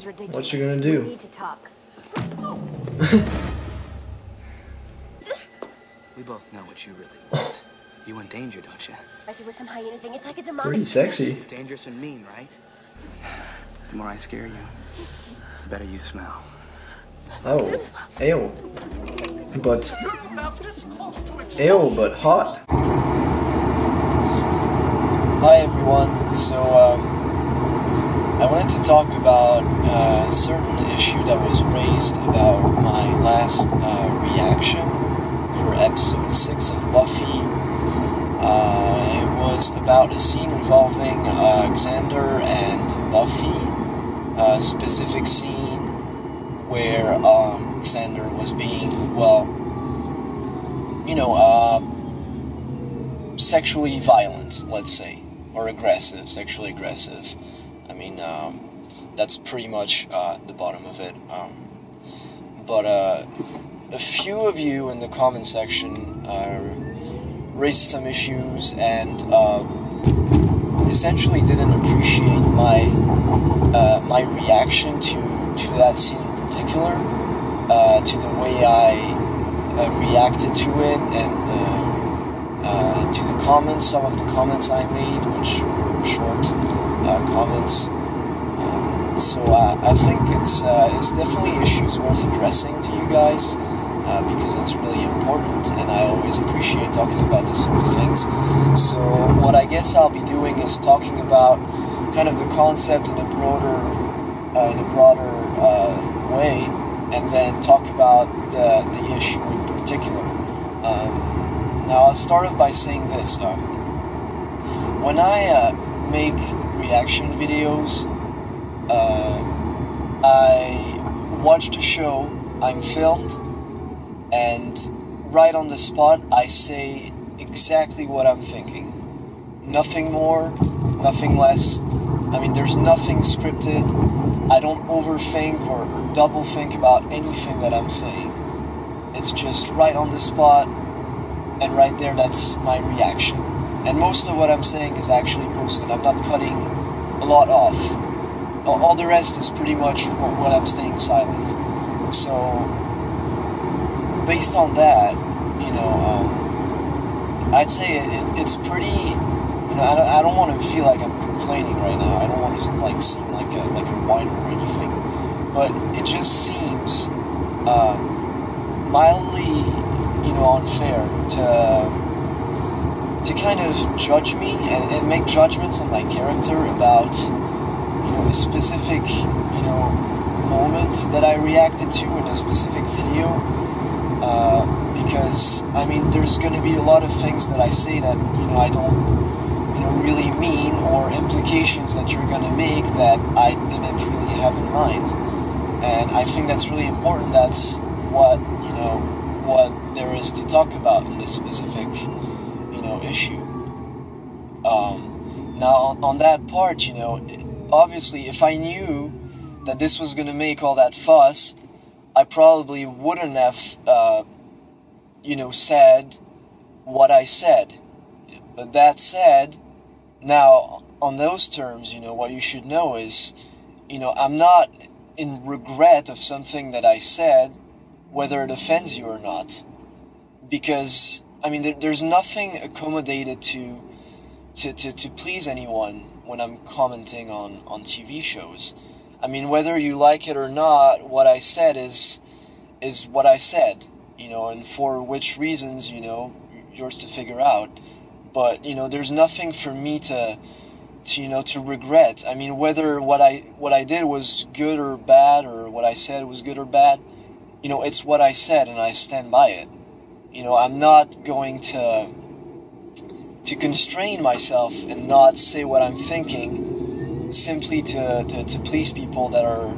is ridiculous. What you gonna do? We need to talk. We both know what you really want. You want danger, don't you? I do with some hyena thing. It's like a demonic. Pretty sexy. Dangerous and mean, right? The more I scare you, the better you smell. Oh, ew. But ew, but hot. Hi everyone. So I wanted to talk about a certain issue that was raised about my last reaction for episode 6 of Buffy. It was about a scene involving Xander and Buffy, a specific scene where Xander was being, well, you know, sexually violent, let's say, or aggressive, sexually aggressive. I mean, that's pretty much the bottom of it. But a few of you in the comment section raised some issues and essentially didn't appreciate my my reaction to that scene in particular, to the way I reacted to it, and to the comments, some of the comments I made, which were short comments. So I think it's definitely issues worth addressing to you guys, because it's really important, and I always appreciate talking about this sort of things. So what I guess I'll be doing is talking about kind of the concept in a broader way, and then talk about the issue in particular. Now I'll start off by saying this. When I make reaction videos, I watch the show, I'm filmed, and right on the spot I say exactly what I'm thinking. Nothing more, nothing less. I mean, there's nothing scripted. I don't overthink or double think about anything that I'm saying. It's just right on the spot, and right there, that's my reaction. And most of what I'm saying is actually posted. I'm not cutting a lot off. All the rest is pretty much what I'm staying silent. So, based on that, you know, I'd say it's pretty, you know, I don't want to feel like I'm complaining right now. I don't want to like seem like a whiner or anything, but it just seems mildly, you know, unfair to kind of judge me and make judgments on my character about, you know, a specific, you know, moment that I reacted to in a specific video. Because I mean, there's going to be a lot of things that I say that, you know, I don't, you know, really mean, or implications that you're going to make that I didn't really have in mind. And I think that's really important. That's what, you know, what there is to talk about in this specific, you know, issue. Now, on that part, you know, obviously, if I knew that this was going to make all that fuss, I probably wouldn't have, you know, said what I said. But that said, now, on those terms, you know, what you should know is, you know, I'm not in regret of something that I said, whether it offends you or not. Because, I mean, there's nothing accommodated to please anyone when I'm commenting on TV shows. I mean, whether you like it or not, what I said is what I said, you know, and for which reasons, you know, yours to figure out. But, you know, there's nothing for me to you know, to regret. I mean, whether what I did was good or bad, or what I said was good or bad, you know, it's what I said, and I stand by it. You know, I'm not going to constrain myself and not say what I'm thinking simply to please people that are,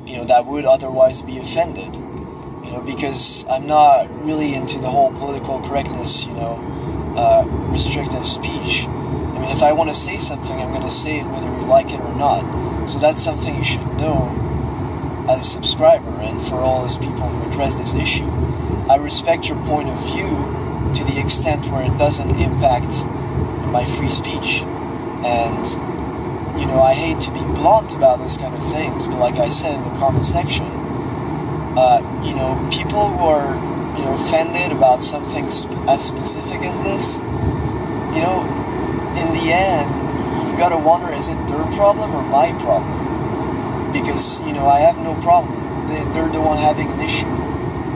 you know, that would otherwise be offended. You know, because I'm not really into the whole political correctness, you know, restrictive speech. I mean, if I want to say something, I'm going to say it whether you like it or not. So that's something you should know as a subscriber, and for all those people who address this issue. I respect your point of view to the extent where it doesn't impact my free speech. And, you know, I hate to be blunt about those kind of things, but like I said in the comment section, you know, people who are, you know, offended about something as specific as this, you know, in the end, you gotta wonder, is it their problem or my problem? Because, you know, I have no problem. They're the one having an issue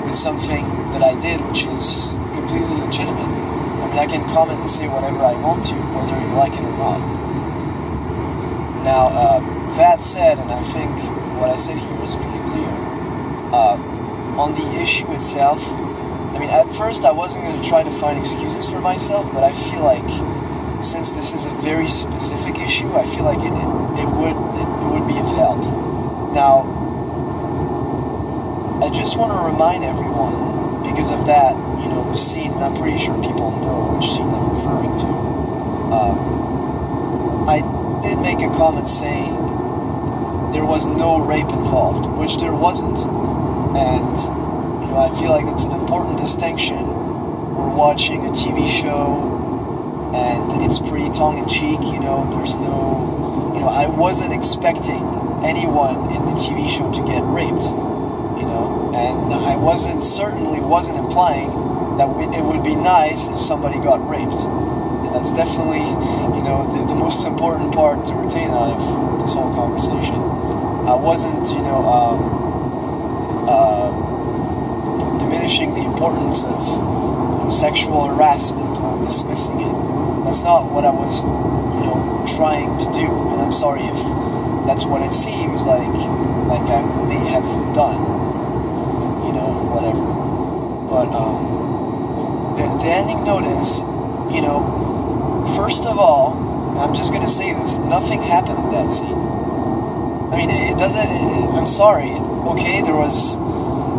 with something that I did, which is completely legitimate. I mean, I can comment and say whatever I want to, whether you like it or not. Now, that said, and I think what I said here is pretty clear, on the issue itself, I mean, at first I wasn't going to try to find excuses for myself, but I feel like, since this is a very specific issue, I feel like it would be of help. Now, I just want to remind everyone, because of that, you know, scene, and I'm pretty sure people know which scene I'm referring to, I did make a comment saying there was no rape involved, which there wasn't. And, you know, I feel like it's an important distinction. We're watching a TV show, and it's pretty tongue-in-cheek, you know, there's no, you know, I wasn't expecting anyone in the TV show to get raped, you know, and I certainly wasn't implying that it would be nice if somebody got raped. And that's definitely, you know, the most important part to retain out of this whole conversation. I wasn't, you know, diminishing the importance of, you know, sexual harassment or dismissing it. That's not what I was, you know, trying to do. And I'm sorry if that's what it seems like I may have done, or, you know, or whatever. But the ending note is, you know, first of all, I'm just gonna say this: nothing happened in that scene. I mean, it doesn't. I'm sorry. Okay, there was,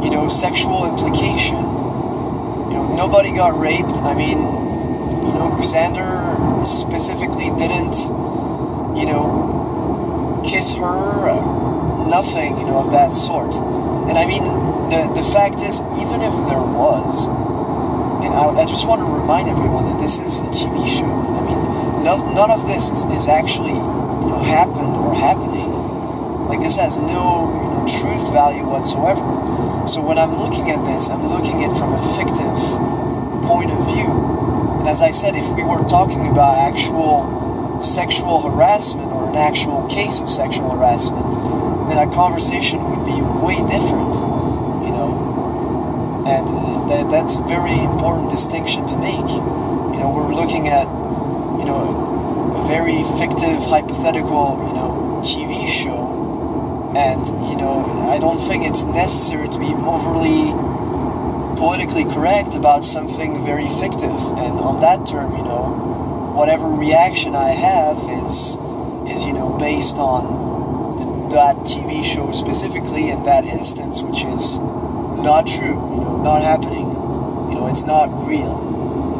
you know, sexual implication. You know, nobody got raped. I mean, you know, Xander specifically didn't, you know, kiss her. Nothing, you know, of that sort. And I mean, the fact is, even if there was, and I just want to remind everyone that this is a TV show. I mean, none of this is actually, you know, happened or happening. Like, this has no, you know, truth value whatsoever. So when I'm looking at this, I'm looking at it from a fictive point of view. And as I said, if we were talking about actual sexual harassment or an actual case of sexual harassment, then our conversation would be way different, you know. And that's a very important distinction to make. You know, we're looking at, you know, a very fictive, hypothetical, you know, TV show. And, you know, I don't think it's necessary to be overly politically correct about something very fictive. And on that term, you know, whatever reaction I have is you know, based on that TV show specifically in that instance, which is not true, you know, not happening. You know, it's not real.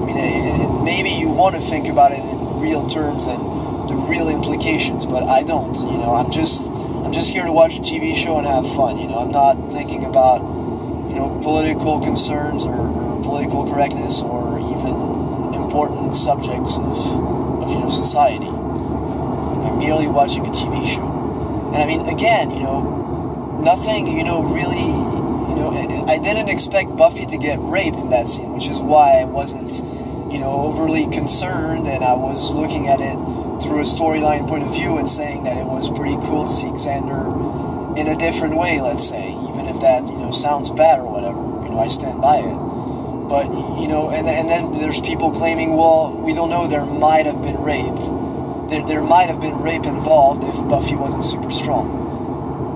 I mean, maybe you want to think about it in real terms and the real implications, but I don't. You know, I'm just here to watch a TV show and have fun. You know, I'm not thinking about, you know, political concerns or political correctness or even important subjects of you know, society. I'm merely watching a TV show. And I mean, again, you know, nothing, you know, really, you know, I didn't expect Buffy to get raped in that scene, which is why I wasn't, you know, overly concerned, and I was looking at it through a storyline point of view and saying that it was pretty cool to see Xander in a different way, let's say, even if that, you know, sounds bad or whatever, you know, I stand by it. But, you know, and then there's people claiming, well, we don't know, there might have been raped. There might have been rape involved if Buffy wasn't super strong.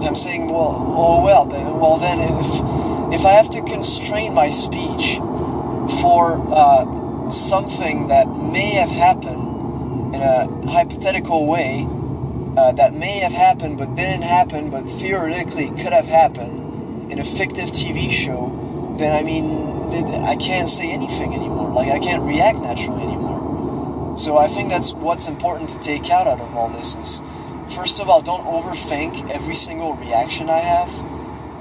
I'm saying, well, then if I have to constrain my speech for something that may have happened in a hypothetical way, that may have happened but didn't happen, but theoretically could have happened in a fictive TV show, then I mean, I can't say anything anymore. Like, I can't react naturally anymore. So I think that's what's important to take out of all this is, first of all, don't overthink every single reaction I have.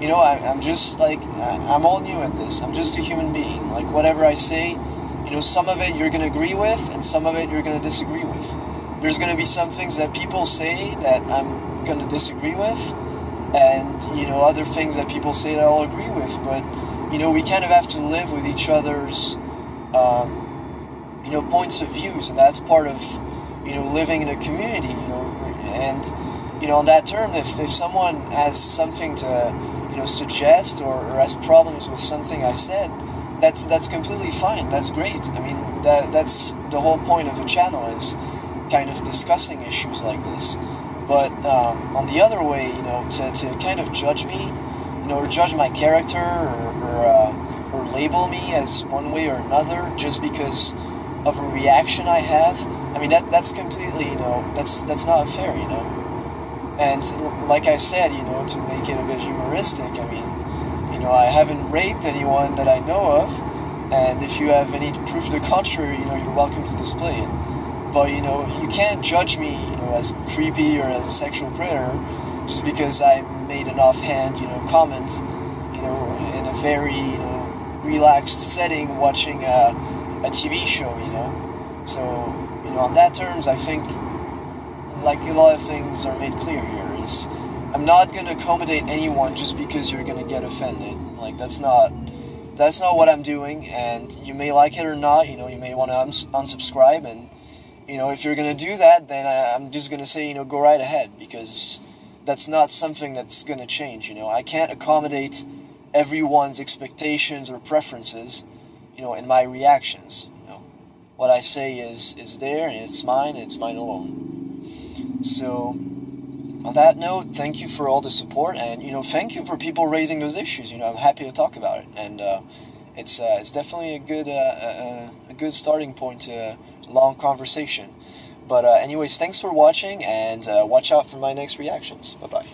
You know, I'm just like, I'm all new at this. I'm just a human being. Like, whatever I say, you know, some of it you're going to agree with, and some of it you're going to disagree with. there's going to be some things that people say that I'm going to disagree with, and, you know, other things that people say that I'll agree with, but, you know, we kind of have to live with each other's, you know, points of views, and that's part of, you know, living in a community, you know, and, you know, on that term, if someone has something to, you know, suggest or has problems with something I said, that's completely fine, that's great. I mean, that's the whole point of a channel, is kind of discussing issues like this. But on the other way, you know, to kind of judge me, you know, or judge my character, or label me as one way or another just because of a reaction I have, I mean, that's completely, you know, that's not fair, you know. And like I said, you know, to make it a bit humoristic, I mean, you know, I haven't raped anyone that I know of, and if you have any proof to the contrary, you know, you're welcome to display it. But, you know, you can't judge me, you know, as creepy or as a sexual predator just because I made an offhand, you know, comment, you know, in a very, you know, relaxed setting watching a TV show, you know. So, you know, on that terms, I think, like a lot of things are made clear here, is I'm not going to accommodate anyone just because you're going to get offended. Like, that's not what I'm doing, and you may like it or not, you know, you may want to unsubscribe, and, you know, if you're going to do that, then I'm just going to say, you know, go right ahead, because that's not something that's going to change, you know. I can't accommodate everyone's expectations or preferences, you know, in my reactions, you know. What I say is there, and it's mine alone. So, on that note, thank you for all the support, and, you know, thank you for people raising those issues. You know, I'm happy to talk about it, and it's definitely a good starting point to a long conversation. But anyways, thanks for watching, and watch out for my next reactions. Bye bye.